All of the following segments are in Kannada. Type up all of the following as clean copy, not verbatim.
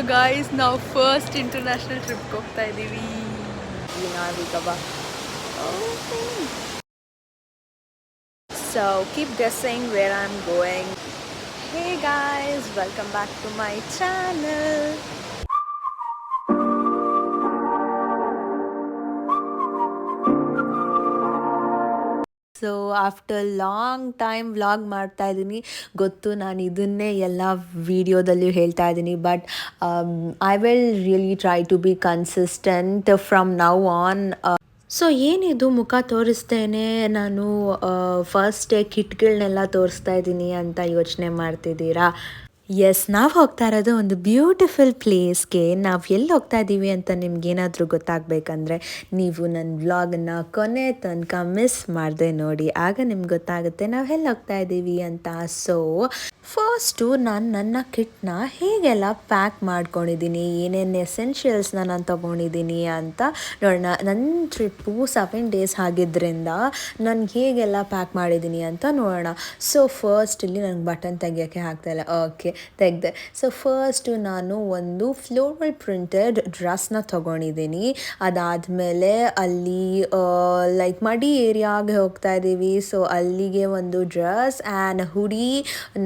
ಗಾಯ್ಸ್ ನಾವು ಫಸ್ಟ್ ಇಂಟರ್ನ್ಯಾಷನಲ್ ಟ್ರಿಪ್ಗೆ ಹೋಗ್ತಾ ಇದ್ದೀವಿ. ನಾವೀಗ so keep guessing where I am going. Hey guys, welcome back to my channel. So after long time vlog ಮಾಡ್ತಾ ಇದ್ದೀನಿ. ಗೊತ್ತು, ನಾನು ಇದನ್ನೇ ಎಲ್ಲ ವಿಡಿಯೋದಲ್ಲೂ ಹೇಳ್ತಾ ಇದ್ದೀನಿ, but I will really try to be consistent from now on. So ಏನಿದು ಮುಖ ತೋರಿಸ್ತೇನೆ ನಾನು ಫಸ್ಟ್ ಕಿಟ್ಗಳನ್ನೆಲ್ಲ ತೋರಿಸ್ತಾ ಇದ್ದೀನಿ ಅಂತ ಯೋಚನೆ ಮಾಡ್ತಿದ್ದೀರಾ? ಎಸ್, ನಾವು ಹೋಗ್ತಾ ಇರೋದು ಒಂದು ಬ್ಯೂಟಿಫುಲ್ ಪ್ಲೇಸ್ಗೆ. ನಾವು ಎಲ್ಲಿ ಹೋಗ್ತಾ ಇದ್ದೀವಿ ಅಂತ ನಿಮ್ಗೇನಾದರೂ ಗೊತ್ತಾಗಬೇಕಂದ್ರೆ ನೀವು ನನ್ನ ವ್ಲಾಗನ್ನು ಕೊನೆ ತನಕ ಮಿಸ್ ಮಾಡದೆ ನೋಡಿ, ಆಗ ನಿಮ್ಗೆ ಗೊತ್ತಾಗುತ್ತೆ ನಾವು ಎಲ್ಲಿ ಹೋಗ್ತಾ ಇದ್ದೀವಿ ಅಂತ. ಸೊ ಫಸ್ಟು ನಾನು ನನ್ನ ಕಿಟ್ನ ಹೇಗೆಲ್ಲ ಪ್ಯಾಕ್ ಮಾಡ್ಕೊಂಡಿದ್ದೀನಿ, ಏನೇನು ಎಸೆನ್ಷಿಯಲ್ಸ್ನ ನಾನು ತೊಗೊಂಡಿದ್ದೀನಿ ಅಂತ ನೋಡೋಣ. ನನ್ನ ಟ್ರಿಪ್ಪು 7 days ಆಗಿದ್ದರಿಂದ ನಾನು ಹೇಗೆಲ್ಲ ಪ್ಯಾಕ್ ಮಾಡಿದ್ದೀನಿ ಅಂತ ನೋಡೋಣ. ಸೊ ಫಸ್ಟ್ ಇಲ್ಲಿ ನನಗೆ ಬಟನ್ ತೆಗಿಯೋಕ್ಕೆ ಆಗ್ತಾಯಿಲ್ಲ. ಓಕೆ, ತೆಗೆದೆ. ಸೊ ಫಸ್ಟು ನಾನು ಒಂದು ಫ್ಲೋರಲ್ ಪ್ರಿಂಟೆಡ್ ಡ್ರೆಸ್ನ ತೊಗೊಂಡಿದ್ದೀನಿ. ಅದಾದಮೇಲೆ ಅಲ್ಲಿ ಲೈಕ್ ಮಡಿ ಏರಿಯಾಗೆ ಹೋಗ್ತಾ ಇದ್ದೀವಿ. ಸೊ ಅಲ್ಲಿಗೆ ಒಂದು ಡ್ರೆಸ್ ಆ್ಯಂಡ್ ಹುಡಿ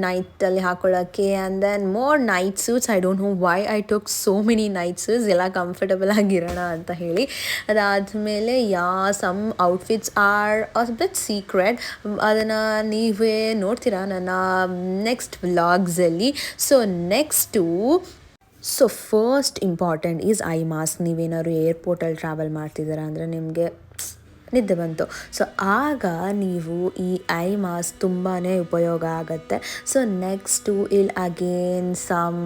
ನೈಟಲ್ಲಿ ಹಾಕೊಳ್ಳೋಕ್ಕೆ, and then more night suits. I don't know why I took so many night suits, ಎಲ್ಲ ಕಂಫರ್ಟಬಲ್ ಆಗಿರೋಣ ಅಂತ ಹೇಳಿ. ಅದಾದಮೇಲೆ some outfits are a bit secret, ಅದನ್ನು ನೀವೇ ನೋಡ್ತೀರಾ ನನ್ನ ನೆಕ್ಸ್ಟ್ ವ್ಲಾಗ್ಸಲ್ಲಿ. So next first important is eye mask. ನೀವೇನಾದ್ರು ಏರ್ಪೋರ್ಟಲ್ಲಿ ಟ್ರಾವೆಲ್ ಮಾಡ್ತಿದ್ದೀರಾ ಅಂದರೆ ನಿಮಗೆ ನಿದ್ದೆ ಬಂತು, ಸೊ ಆಗ ನೀವು ಈ ಐ ಮಾಸ್ಕ್ ತುಂಬಾ ಉಪಯೋಗ ಆಗುತ್ತೆ. ಸೊ ನೆಕ್ಸ್ಟು ಇಲ್ಲಿ ಅಗೇನ್ ಸಮ್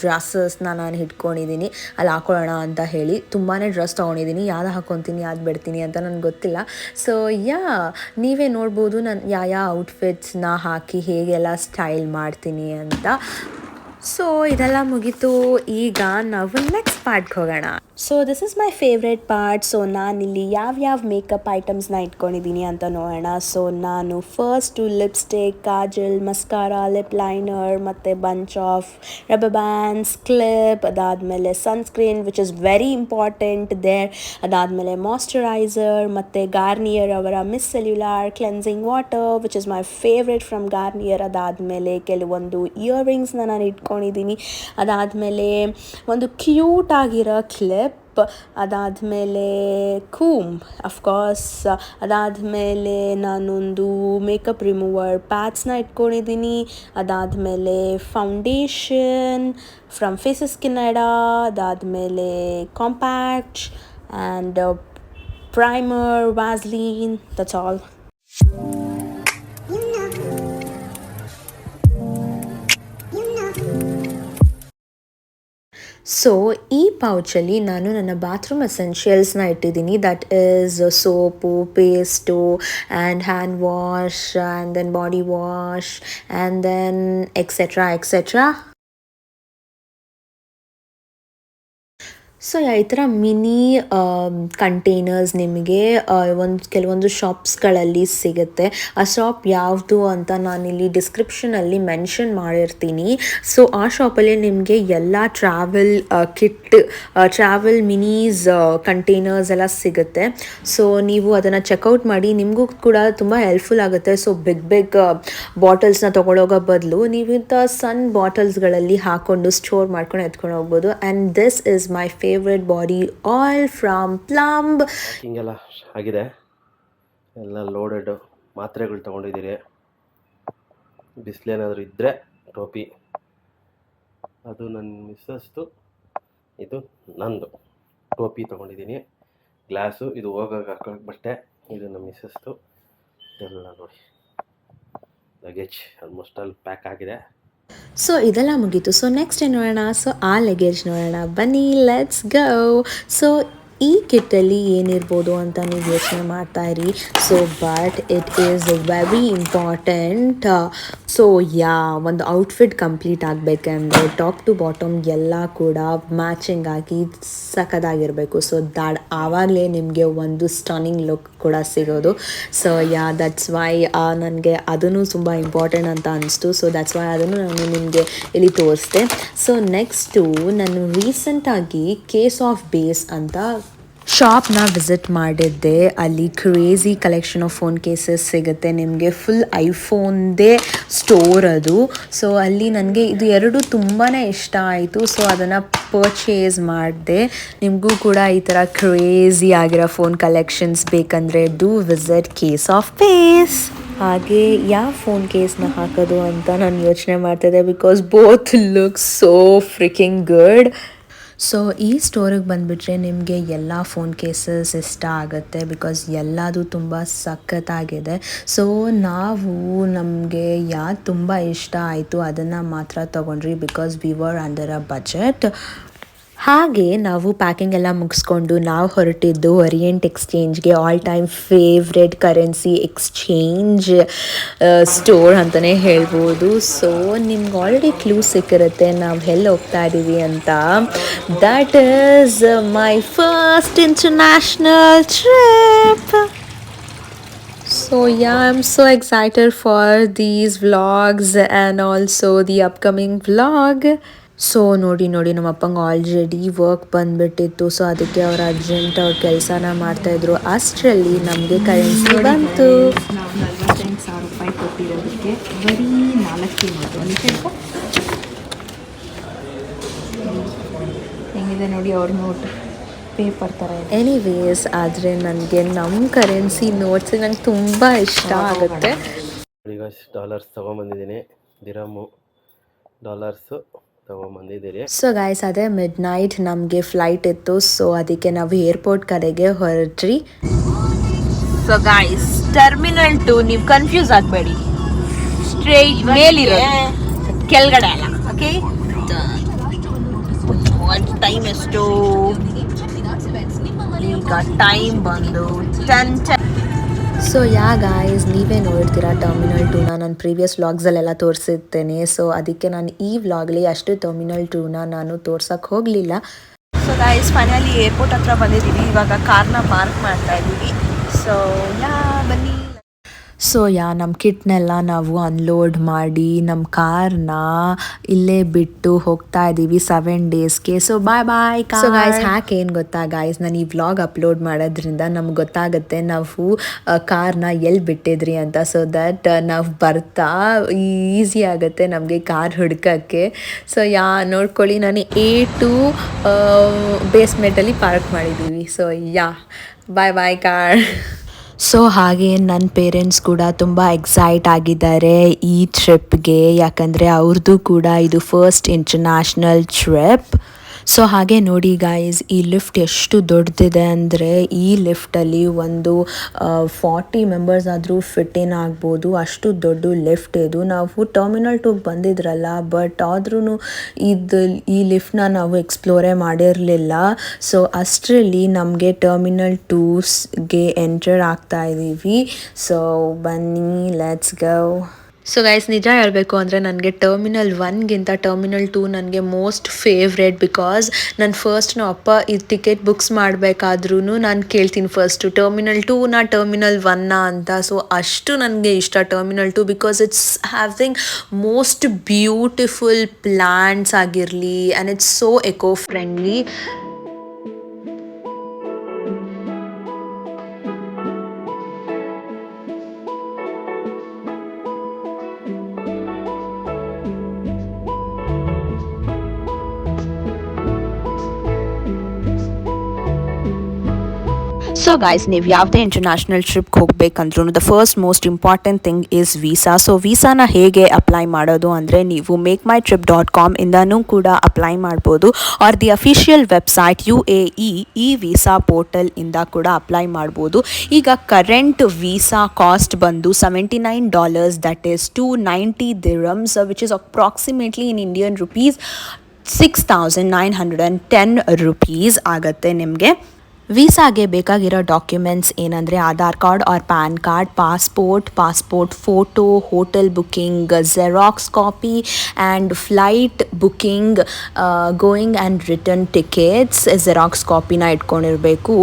ಡ್ರೆಸ್ಸಸ್ನ ನಾನು ಇಟ್ಕೊಂಡಿದ್ದೀನಿ ಅಲ್ಲಿ ಹಾಕೊಳ್ಳೋಣ ಅಂತ ಹೇಳಿ. ತುಂಬಾ ಡ್ರೆಸ್ ತೊಗೊಂಡಿದ್ದೀನಿ, ಯಾವ್ದು ಹಾಕ್ಕೊತೀನಿ ಯಾವ್ದು ಬಿಡ್ತೀನಿ ಅಂತ ನನಗೆ ಗೊತ್ತಿಲ್ಲ. ಸೊ ನೀವೇ ನೋಡ್ಬೋದು ನಾನು ಯಾವ ಔಟ್ಫಿಟ್ಸ್ನ ಹಾಕಿ ಹೇಗೆಲ್ಲ ಸ್ಟೈಲ್ ಮಾಡ್ತೀನಿ ಅಂತ. ಸೊ ಇದೆಲ್ಲ ಮುಗೀತು, ಈಗ ನಾವು ನೆಕ್ಸ್ಟ್ ಪಾರ್ಟ್ಗೆ ಹೋಗೋಣ. So this is my favourite part. So ನಾನಿಲ್ಲಿ ಯಾವ್ಯಾವ ಮೇಕಪ್ ಐಟಮ್ಸ್ನ ಇಟ್ಕೊಂಡಿದ್ದೀನಿ ಅಂತ ನೋಡೋಣ. ಸೊ ನಾನು first lipstick, kajal, mascara, lip liner ಮತ್ತು bunch of rubber bands, clip, ಅದಾದಮೇಲೆ sunscreen which is very important there. ಅದಾದಮೇಲೆ ಮಾಯ್ಶ್ಚರೈಸರ್ ಮತ್ತು ಗಾರ್ನಿಯರ್ ಅವರ micellar cleansing water which is my favourite from Garnier. ಅದಾದಮೇಲೆ ಕೆಲವೊಂದು ಇಯರಿಂಗ್ಸ್ನ ನಾನು ಇಟ್ಕೊಂಡಿದ್ದೀನಿ. ಅದಾದಮೇಲೆ ಒಂದು ಕ್ಯೂಟ್ ಆಗಿರೋ ಕ್ಲಿಪ್, ಅದಾದಮೇಲೆ ಕೂಮ್ ಅಫ್ಕೋರ್ಸ್. ಅದಾದಮೇಲೆ ನಾನೊಂದು ಮೇಕಪ್ ರಿಮೂವರ್ ಪ್ಯಾಚ್ನ ಇಟ್ಕೊಂಡಿದ್ದೀನಿ. ಅದಾದಮೇಲೆ ಫೌಂಡೇಶನ್ ಫ್ರಮ್ ಫೇಸಸ್ ಕೆನಡಾ. ಅದಾದಮೇಲೆ compact and primer, Vaseline, that's all. So ಈ ಪೌಚಲ್ಲಿ ನಾನು ನನ್ನ ಬಾತ್ರೂಮ್ ಎಸೆನ್ಷಿಯಲ್ಸ್ನ ಇಟ್ಟಿದ್ದೀನಿ. That is soap, paste and hand wash and then body wash and then etcetera etcetera. So ಈ ಥರ ಮಿನಿ ಕಂಟೈನರ್ಸ್ ನಿಮಗೆ ಕೆಲವೊಂದು ಶಾಪ್ಸ್ಗಳಲ್ಲಿ ಸಿಗುತ್ತೆ. ಆ ಶಾಪ್ ಯಾವುದು ಅಂತ ನಾನಿಲ್ಲಿ ಡಿಸ್ಕ್ರಿಪ್ಷನಲ್ಲಿ ಮೆನ್ಷನ್ ಮಾಡಿರ್ತೀನಿ. ಸೊ ಆ ಶಾಪಲ್ಲಿ ನಿಮಗೆ ಎಲ್ಲ ಟ್ರಾವೆಲ್ ಕಿಟ್, ಟ್ರಾವೆಲ್ ಮಿನೀಸ್ ಕಂಟೈನರ್ಸ್ ಎಲ್ಲ ಸಿಗುತ್ತೆ. ಸೊ ನೀವು ಅದನ್ನು ಚೆಕ್ಔಟ್ ಮಾಡಿ, ನಿಮಗೂ ಕೂಡ ತುಂಬ ಹೆಲ್ಪ್ಫುಲ್ ಆಗುತ್ತೆ. ಸೊ ಬಿಗ್ ಬಾಟಲ್ಸ್ನ ತೊಗೊಳೋಗೋ ಬದಲು ನೀವಿಂಥ ಸಣ್ಣ ಬಾಟಲ್ಸ್ಗಳಲ್ಲಿ ಹಾಕ್ಕೊಂಡು ಸ್ಟೋರ್ ಮಾಡ್ಕೊಂಡು ಎತ್ಕೊಂಡು ಹೋಗ್ಬೋದು. And this is my favourite body oil from plumb. ಹಿಂಗೆಲ್ಲ ಆಗಿದೆ, ಎಲ್ಲ ಲೋಡೆಡ್ ಮಾತ್ರೆಗಳು ತೊಗೊಂಡಿದ್ದೀರಿ. ಬಿಸಿಲೇನಾದರೂ ಇದ್ದರೆ ಟೋಪಿ, ಅದು ನನ್ನ ಮಿಸ್ಸಸ್ದು, ಇದು ನಂದು ಟೋಪಿ ತೊಗೊಂಡಿದ್ದೀನಿ. ಗ್ಲಾಸು, ಇದು ಹೋಗೋಕೆ ಹಾಕೊಳ್ಳೋಕೆ ಬಟ್ಟೆ, ಇದು ನಮ್ಮ ಮಿಸ್ಸಸ್ದು. ಎಲ್ಲ ನೋಡಿ, ಲಗೇಜ್ ಆಲ್ಮೋಸ್ಟ್ ಅಲ್ಲಿ ಪ್ಯಾಕ್ ಆಗಿದೆ. ಸೊ ಇದೆಲ್ಲ ಮುಗೀತು. ಸೊ ನೆಕ್ಸ್ಟ್ ಏನು ನೋಡೋಣ? ಸೊ ಆ ಲಗೇಜ್ ನೋಡೋಣ, ಬನ್ನಿ, ಲೆಟ್ಸ್ ಗೋ. ಸೊ ಈ ಕಿಟ್ಟಲ್ಲಿ ಏನಿರ್ಬೋದು ಅಂತ ನೀವು ಯೋಚನೆ ಮಾಡ್ತಾ ಇರಿ. So but it is very important. So ಒಂದು ಔಟ್ಫಿಟ್ ಕಂಪ್ಲೀಟ್ ಆಗಬೇಕಂದ್ರೆ ಟಾಪ್ ಟು ಬಾಟಮ್ ಎಲ್ಲ ಕೂಡ ಮ್ಯಾಚಿಂಗ್ ಆಗಿ ಸಖತ್ತಾಗಿರಬೇಕು. ಸೊ ಆವಾಗಲೇ ನಿಮಗೆ ಒಂದು ಸ್ಟನ್ನಿಂಗ್ ಲುಕ್ ಕೂಡ ಸಿಗೋದು. ಸೊ ದಟ್ಸ್ ವೈ ನನಗೆ ಅದನ್ನು ತುಂಬ ಇಂಪಾರ್ಟೆಂಟ್ ಅಂತ ಅನಿಸ್ತು. ಸೊ ದಟ್ಸ್ ವೈ ಅದನ್ನು ನಾನು ನಿಮಗೆ ಇಲ್ಲಿ ತೋರಿಸ್ದೆ. ಸೊ ನೆಕ್ಸ್ಟು ನಾನು ರೀಸೆಂಟಾಗಿ ಕೇಸ್ ಆಫ್ ಬೇಸ್ ಅಂತ ಶಾಪ್ನ ವಿಸಿಟ್ ಮಾಡಿದ್ದೆ. ಅಲ್ಲಿ crazy collection of phone cases ಸಿಗುತ್ತೆ ನಿಮಗೆ. ಫುಲ್ ಐಫೋನ್ದೇ ಸ್ಟೋರ್ ಅದು. ಸೊ ಅಲ್ಲಿ ನನಗೆ ಇದು ಎರಡು ತುಂಬಾ ಇಷ್ಟ ಆಯಿತು. ಸೊ ಅದನ್ನು ಪರ್ಚೇಸ್ ಮಾಡಿದೆ. ನಿಮಗೂ ಕೂಡ ಈ ಥರ ಕ್ರೇಜಿ ಆಗಿರೋ ಫೋನ್ ಕಲೆಕ್ಷನ್ಸ್ ಬೇಕಂದರೆ do visit case of base. ಹಾಗೆ ಯಾವ ಫೋನ್ ಕೇಸ್ನ ಹಾಕೋದು ಅಂತ ನಾನು ಯೋಚನೆ ಮಾಡ್ತಿದ್ದೆ, because both look so ಫ್ರಿಕಿಂಗ್ good. So ಈ ಸ್ಟೋರಿಗೆ ಬಂದುಬಿಟ್ರೆ ನಿಮಗೆ ಎಲ್ಲ ಫೋನ್ ಕೇಸಸ್ ಇಷ್ಟ ಆಗುತ್ತೆ, ಬಿಕಾಸ್ ಎಲ್ಲದು ತುಂಬ ಸಖತ್ತಾಗಿದೆ. ಸೊ ನಮಗೆ ಯಾವ್ದು ತುಂಬ ಇಷ್ಟ ಆಯಿತು ಅದನ್ನು ಮಾತ್ರ ತೊಗೊಂಡ್ರಿ, because we were under a budget. ಹಾಗೆ ನಾವು ಪ್ಯಾಕಿಂಗ್ ಎಲ್ಲ ಮುಗಿಸ್ಕೊಂಡು ನಾವು ಹೊರಟಿದ್ದು ಓರಿಯೆಂಟ್ ಎಕ್ಸ್ಚೇಂಜ್ಗೆ, all time favourite currency exchange store ಅಂತಲೇ ಹೇಳ್ಬೋದು. ಸೊ ನಿಮ್ಗೆ ಆಲ್ರೆಡಿ ಕ್ಲೂ ಸಿಕ್ಕಿರುತ್ತೆ ನಾವು ಎಲ್ಲಿ ಹೋಗ್ತಾ ಇದ್ದೀವಿ ಅಂತ. That is my first international trip. So I'm so excited for these vlogs and also the upcoming vlog. So ನೋಡಿ ನಮ್ಮ ಅಪ್ಪಂಗೆ ಆಲ್ರೆಡಿ ವರ್ಕ್ ಬಂದುಬಿಟ್ಟಿತ್ತು. ಸೊ ಅದಕ್ಕೆ ಅವ್ರು ಅರ್ಜೆಂಟ್ ಅವ್ರ ಕೆಲಸನ ಮಾಡ್ತಾಯಿದ್ರು. ಅಷ್ಟರಲ್ಲಿ ನಮಗೆ ಕರೆನ್ಸಿ ಬಂತು. ನಾವು 48,000 ರೂಪಾಯಿ ಕೊಟ್ಟಿರೋದಕ್ಕೆ ಬರೀ 4 ನೋಟು ಅಲ್ಲಿ ಸ್ವಲ್ಪ ಹೆಂಗಿದೆ ನೋಡಿ ಅವ್ರ ನೋಟ್ ಪೇಪರ್ ಥರ ಇದೆ. ಎನಿವೇಸ್ ಆದರೆ ನನಗೆ ನಮ್ಮ ಕರೆನ್ಸಿ ನೋಟ್ಸ್ ನಂಗೆ ತುಂಬ ಇಷ್ಟ ಆಗುತ್ತೆ. ಈಗ ಡಾಲರ್ಸ್ ತೊಗೊಂಬಂದಿದ್ದೀನಿ, ದಿರಮ್ಮು ಡಾಲರ್ಸು ತೊಗೊಂಬಂದಿದ್ದೀರಿ. ಸೊ ಗೈಸ್ ಅದೇ ಮಿಡ್ ನೈಟ್ ನಮಗೆ ಫ್ಲೈಟ್ ಇತ್ತು. ಸೊ ಅದಕ್ಕೆ ನಾವು ಏರ್ಪೋರ್ಟ್ ಕಡೆಗೆ ಹೊರಟ್ರಿ. ಸೊ ಗೈಸ್ ಟರ್ಮಿನಲ್ 2 ನೀವು ಕನ್ಫ್ಯೂಸ್ ಆಗಬೇಡಿ, ಸ್ಟ್ರೈಟ್ ಮೇಲಿರೋದು, ಕೆಳಗಡೆ ಅಲ್ಲ. ಓಕೆ, ಟೈಮ್ ಎಷ್ಟು ಈಗ? ಟೈಮ್ ಬಂದು 10. ಸೊ ಗಾಯ್ಸ್ ನೀವೇ ನೋಡ್ತೀರಾ ಟರ್ಮಿನಲ್ 2ನ ನಾನು ಪ್ರೀವಿಯಸ್ ವ್ಲಾಗ್ಸಲ್ಲೆಲ್ಲ ತೋರಿಸಿರ್ತೇನೆ. ಸೊ ಅದಕ್ಕೆ ನಾನು ಈ ವ್ಲಾಗ್ಲಿ ಅಷ್ಟು ಟರ್ಮಿನಲ್ 2ನ ನಾನು ತೋರ್ಸಕ್ಕೆ ಹೋಗಲಿಲ್ಲ. ಸೊ ಗೈಸ್ ಫೈನಲಿ ಏರ್ಪೋರ್ಟ್ ಹತ್ರ ಬಂದಿದ್ದೀವಿ. ಇವಾಗ ಕಾರ್ನ ಪಾರ್ಕ್ ಮಾಡ್ತಾ ಇದ್ದೀವಿ. ಸೊ ಬನ್ನಿ. ಸೊ ನಮ್ಮ ಕಿಟ್ನೆಲ್ಲ ನಾವು ಅನ್ಲೋಡ್ ಮಾಡಿ ನಮ್ಮ ಕಾರ್ನ ಇಲ್ಲೇ ಬಿಟ್ಟು ಹೋಗ್ತಾ ಇದ್ದೀವಿ 7 ಡೇಸ್ಗೆ. So bye. ಸೊ ಗಾಯ್ಸ್ ಏನು ಗೊತ್ತಾ ಗಾಯ್ಸ್, ನಾನು ಈ ವ್ಲಾಗ್ ಅಪ್ಲೋಡ್ ಮಾಡೋದ್ರಿಂದ ನಮ್ಗೆ ಗೊತ್ತಾಗುತ್ತೆ ನಾವು ಕಾರ್ನ ಎಲ್ಲಿ ಬಿಟ್ಟಿದ್ರಿ ಅಂತ. ಸೊ ದಟ್ ನಾವು ಬರ್ತಾ ಈಸಿ ಆಗುತ್ತೆ ನಮಗೆ ಕಾರ್ ಹುಡ್ಕೋಕ್ಕೆ. ಸೊ ನೋಡ್ಕೊಳ್ಳಿ, ನಾನು A2 ಬೇಸ್ಮೆಂಟಲ್ಲಿ ಪಾರ್ಕ್ ಮಾಡಿದ್ದೀವಿ. So bye car. ಸೊ ಹಾಗೆ ನನ್ನ ಪೇರೆಂಟ್ಸ್ ಕೂಡ ತುಂಬ ಎಕ್ಸೈಟ್ ಆಗಿದ್ದಾರೆ ಈ ಟ್ರಿಪ್ಗೆ, ಯಾಕಂದರೆ ಅವ್ರದ್ದು ಕೂಡ ಇದು ಫಸ್ಟ್ ಇಂಟರ್ನ್ಯಾಷನಲ್ ಟ್ರಿಪ್. ಸೊ ಹಾಗೆ ನೋಡಿ ಗಾಯ್ಸ್, ಈ ಲಿಫ್ಟ್ ಎಷ್ಟು ದೊಡ್ಡದಿದೆ ಅಂದರೆ ಈ ಲಿಫ್ಟಲ್ಲಿ ಒಂದು 40 ಮೆಂಬರ್ಸ್ ಆದರೂ ಫಿಟ್ ಇನ್ ಆಗ್ಬೋದು, ಅಷ್ಟು ದೊಡ್ಡ ಲಿಫ್ಟ್ ಇದು. ನಾವು ಟರ್ಮಿನಲ್ 2 ಬಂದಿದ್ರಲ್ಲ, ಬಟ್ ಆದ್ರೂ ಈ ಲಿಫ್ಟ್ನ ನಾವು ಎಕ್ಸ್ಪ್ಲೋರೇ ಮಾಡಿರಲಿಲ್ಲ. ಸೊ ಅಷ್ಟರಲ್ಲಿ ನಮಗೆ ಟರ್ಮಿನಲ್ 2ಗೆ ಎಂಟರ್ ಆಗ್ತಾ ಇದ್ದೀವಿ. ಸೊ ಬನ್ನಿ, ಲೆಟ್ಸ್ ಗೋ. ಸೊ ಗೈಸ್ ನಿಜ ಹೇಳಬೇಕು ಅಂದರೆ ನನಗೆ ಟರ್ಮಿನಲ್ 1ಗಿಂತ ಟರ್ಮಿನಲ್ 2 ನನಗೆ ಮೋಸ್ಟ್ ಫೇವ್ರೇಟ್. ಬಿಕಾಸ್ ನಾನು ಫಸ್ಟ್ ನಮ್ಮ ಅಪ್ಪ ಈ ಟಿಕೆಟ್ ಬುಕ್ಸ್ ಮಾಡಬೇಕಾದ್ರೂ ನಾನು ಕೇಳ್ತೀನಿ ಫಸ್ಟು ಟರ್ಮಿನಲ್ 2ನ ಟರ್ಮಿನಲ್ 1ನ ಅಂತ. ಸೊ ಅಷ್ಟು ನನಗೆ ಇಷ್ಟ terminal 2, because it's having most beautiful plants ಆಗಿರಲಿ and it's so eco friendly. So guys, ನೀವು ಯಾವುದೇ ಇಂಟರ್ನ್ಯಾಷನಲ್ ಟ್ರಿಪ್ಗೆ ಹೋಗಬೇಕಂದ್ರೂ the first most important thing is visa. So ವೀಸಾನ ಹೇಗೆ ಅಪ್ಲೈ ಮಾಡೋದು ಅಂದರೆ ನೀವು makeMyTrip.com ಇಂದನೂ ಕೂಡ ಅಪ್ಲೈ ಮಾಡ್ಬೋದು, R the official website UAE ಈ ವೀಸಾ ಪೋರ್ಟಲ್ ಇಂದ ಕೂಡ ಅಪ್ಲೈ ಮಾಡ್ಬೋದು. ಈಗ ಕರೆಂಟ್ ವೀಸಾ ಕಾಸ್ಟ್ ಬಂದು $79, that is 290 dirhams, which is approximately in Indian rupees 6,910 rupees ಆಗುತ್ತೆ ನಿಮಗೆ. ವೀಸಾಗೆ ಬೇಕಾಗಿರೋ ಡಾಕ್ಯುಮೆಂಟ್ಸ್ ಏನಂದರೆ Aadhaar card or PAN card, passport photo, hotel booking, xerox copy and flight booking, going and return tickets xerox ಕಾಪಿನ ಇಟ್ಕೊಂಡಿರಬೇಕು.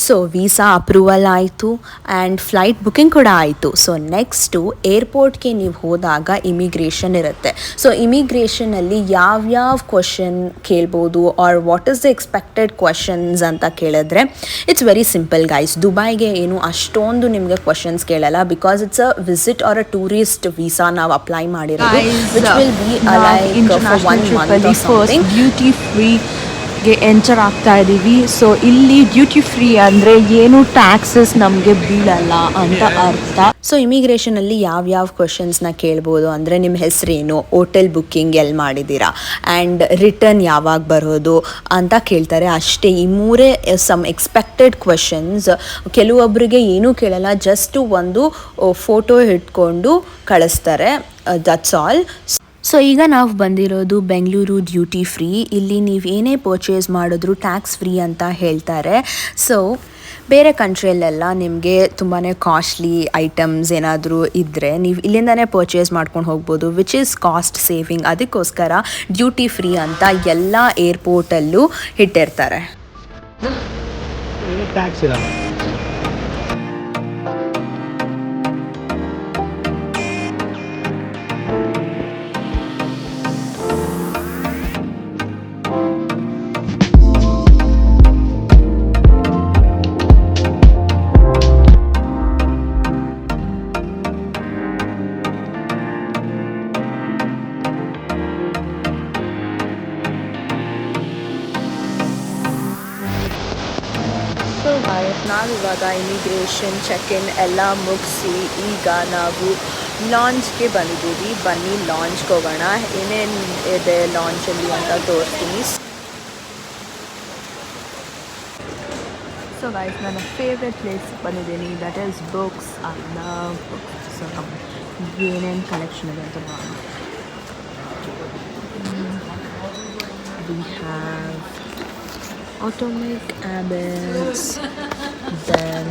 ಸೊ ವೀಸಾ ಅಪ್ರೂವಲ್ ಆಯಿತು ಆ್ಯಂಡ್ ಫ್ಲೈಟ್ ಬುಕ್ಕಿಂಗ್ ಕೂಡ ಆಯಿತು. ಸೊ ನೆಕ್ಸ್ಟು ಏರ್ಪೋರ್ಟ್ಗೆ ನೀವು ಹೋದಾಗ ಇಮಿಗ್ರೇಷನ್ ಇರುತ್ತೆ. ಸೊ ಇಮಿಗ್ರೇಷನಲ್ಲಿ ಯಾವ್ಯಾವ ಕ್ವಶನ್ ಕೇಳ್ಬೋದು or what is the expected questions ಅಂತ ಕೇಳಿದ್ರೆ ಇಟ್ಸ್ ವೆರಿ ಸಿಂಪಲ್ ಗೈಸ್. ದುಬೈಗೆ ಏನು ಅಷ್ಟೊಂದು ನಿಮಗೆ ಕ್ವಶನ್ಸ್ ಕೇಳಲ್ಲ because it's a visit or a tourist visa ನಾವು ಅಪ್ಲೈ ಮಾಡಿರೋದು, which will be like for 1 month or something. Duty free enter ಆಗ್ತಾ ಇದ್ದೀವಿ. ಸೊ ಇಲ್ಲಿ ಡ್ಯೂಟಿ ಫ್ರೀ ಅಂದರೆ ಏನು ಟ್ಯಾಕ್ಸಸ್ ನಮಗೆ ಬೀಳಲ್ಲ ಅಂತ ಅರ್ಥ. ಸೊ ಇಮಿಗ್ರೇಷನಲ್ಲಿ ಯಾವ್ಯಾವ ಕ್ವಶನ್ಸ್ನ ಕೇಳ್ಬೋದು ಅಂದರೆ ನಿಮ್ಮ ಹೆಸರೇನು, ಹೋಟೆಲ್ ಬುಕ್ಕಿಂಗ್ ಎಲ್ಲಿ ಮಾಡಿದ್ದೀರಾ ಆ್ಯಂಡ್ ರಿಟರ್ನ್ ಯಾವಾಗ ಬರೋದು ಅಂತ ಕೇಳ್ತಾರೆ. ಅಷ್ಟೇ, ಈ ಮೂರೇ ಸಮ್ ಎಕ್ಸ್ಪೆಕ್ಟೆಡ್ ಕ್ವಶನ್ಸ್. ಕೆಲವೊಬ್ಬರಿಗೆ ಏನೂ ಕೇಳಲ್ಲ, ಜಸ್ಟ್ ಒಂದು ಫೋಟೋ ಇಟ್ಕೊಂಡು ಕಳಿಸ್ತಾರೆ, ದಟ್ಸ್ ಆಲ್. ಸೊ ಈಗ ನಾವು ಬಂದಿರೋದು ಬೆಂಗಳೂರು ಡ್ಯೂಟಿ ಫ್ರೀ. ಇಲ್ಲಿ ನೀವು ಏನೇ ಪರ್ಚೇಸ್ ಮಾಡಿದ್ರೂ ಟ್ಯಾಕ್ಸ್ ಫ್ರೀ ಅಂತ ಹೇಳ್ತಾರೆ. ಸೊ ಬೇರೆ ಕಂಟ್ರಿಯಲ್ಲೆಲ್ಲ ನಿಮಗೆ ತುಂಬಾ ಕಾಸ್ಟ್ಲಿ ಐಟಮ್ಸ್ ಏನಾದರೂ ಇದ್ದರೆ ನೀವು ಇಲ್ಲಿಂದನೇ ಪರ್ಚೇಸ್ ಮಾಡ್ಕೊಂಡು ಹೋಗ್ಬೋದು, ವಿಚ್ ಈಸ್ ಕಾಸ್ಟ್ ಸೇವಿಂಗ್. ಅದಕ್ಕೋಸ್ಕರ ಡ್ಯೂಟಿ ಫ್ರೀ ಅಂತ ಎಲ್ಲ ಏರ್ಪೋರ್ಟಲ್ಲೂ ಇಟ್ಟಿರ್ತಾರೆ. ಟ್ಯಾಕ್ಸ್ ಇಲ್ಲ. ಸೊ ನಾವಿವಾಗ ಇಮಿಗ್ರೇಷನ್ ಚೆಕ್-ಇನ್ ಎಲ್ಲ ಮುಗಿಸಿ ಈಗ ನಾವು ಲಾಂಚ್ಗೆ ಬಂದಿದ್ದೀವಿ. ಬನ್ನಿ ಲಾಂಚ್ಗೆ ಹೋಗೋಣ, ಏನೇನು ಇದೆ ಲಾಂಚಲ್ಲಿ ಅಂತ ತೋರಿಸ್ತೀನಿ. ಸೊ ಗೈಸ್, ನನ್ನ ಫೇವ್ರೆಟ್ ಪ್ಲೇಸ್ ಬಂದಿದ್ದೀನಿ, that is books. I love books. So ಏನೇನು ಕಲೆಕ್ಷನ್ ಇದೆ ಅಂತ ನೋಡೋಣ. We have Atomic Habits, then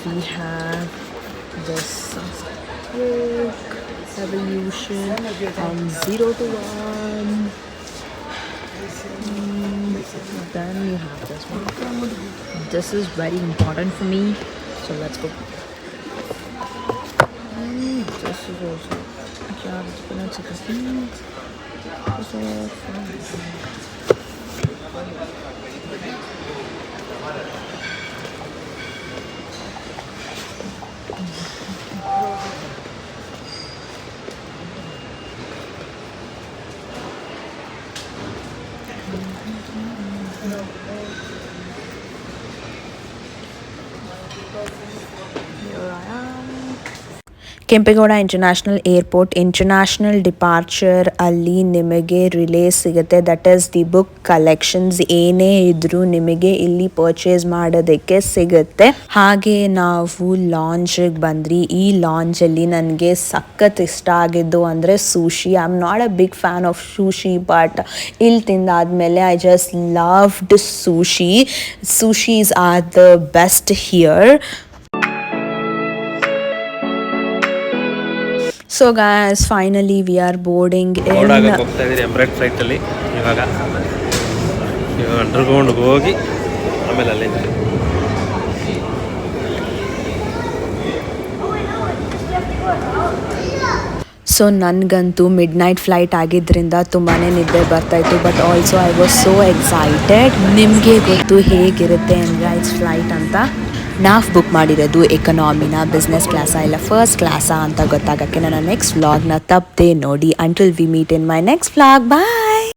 we have this book, Evolution, and 0 to 1. Then we have this one. This is very important for me, so let's go. This is also, yeah, it's been a second. This is Kempegowda international airport international departure ಅಲ್ಲಿ ನಿಮಗೆ ರಿಲೇಸ್ ಸಿಗುತ್ತೆ. That is the book collections. ಏನೇ ಇದ್ರೂ ನಿಮಗೆ ಇಲ್ಲಿ ಪರ್ಚೇಸ್ ಮಾಡೋದಕ್ಕೆ ಸಿಗುತ್ತೆ. ಹಾಗೆ ನಾವು ಲಾಂಚಿಗೆ ಬಂದ್ರಿ. ಈ ಲಾಂಚಲ್ಲಿ ನನಗೆ ಸಖತ್ ಇಷ್ಟ ಆಗಿದ್ದು ಅಂದರೆ sushi. I am not a big fan of sushi, but ಇಲ್ಲಿ ತಿಂದಾದ್ಮೇಲೆ I just loved sushi. Sushis are the best here. So guys, finally we are boarding ಹೋಗ್ತಾ ಇದ್ದೀರಿ ಎಮ್ರೇಟ್ ಫ್ಲೈಟಲ್ಲಿ. ಇವಾಗ ಅಂಡರ್ಗ್ರೌಂಡ್ಗೆ ಹೋಗಿ ಆಮೇಲೆ ಅಲ್ಲೇ ಸೊ ನನಗಂತೂ ಮಿಡ್ ನೈಟ್ ಫ್ಲೈಟ್ ಆಗಿದ್ದರಿಂದ ತುಂಬಾ ನಿದ್ದೆ ಬರ್ತಾಯಿತ್ತು, but also I was so excited. ನಿಮಗೆ ಗೊತ್ತು ಹೇಗಿರುತ್ತೆ ಎಮಿರೇಟ್ಸ್ ಫ್ಲೈಟ್ ಅಂತ. ನಾವು ಬುಕ್ ಮಾಡಿರೋದು ಎಕನಾಮಿನ, ಬಿಸ್ನೆಸ್ ಕ್ಲಾಸಾ ಇಲ್ಲ ಫಸ್ಟ್ ಕ್ಲಾಸಾ ಅಂತ ಗೊತ್ತಾಗೋಕ್ಕೆ ನನ್ನ ನೆಕ್ಸ್ಟ್ ವ್ಲಾಗ್ನ ತಪ್ಪದೆ ನೋಡಿ. Until we meet in my next vlog. Bye.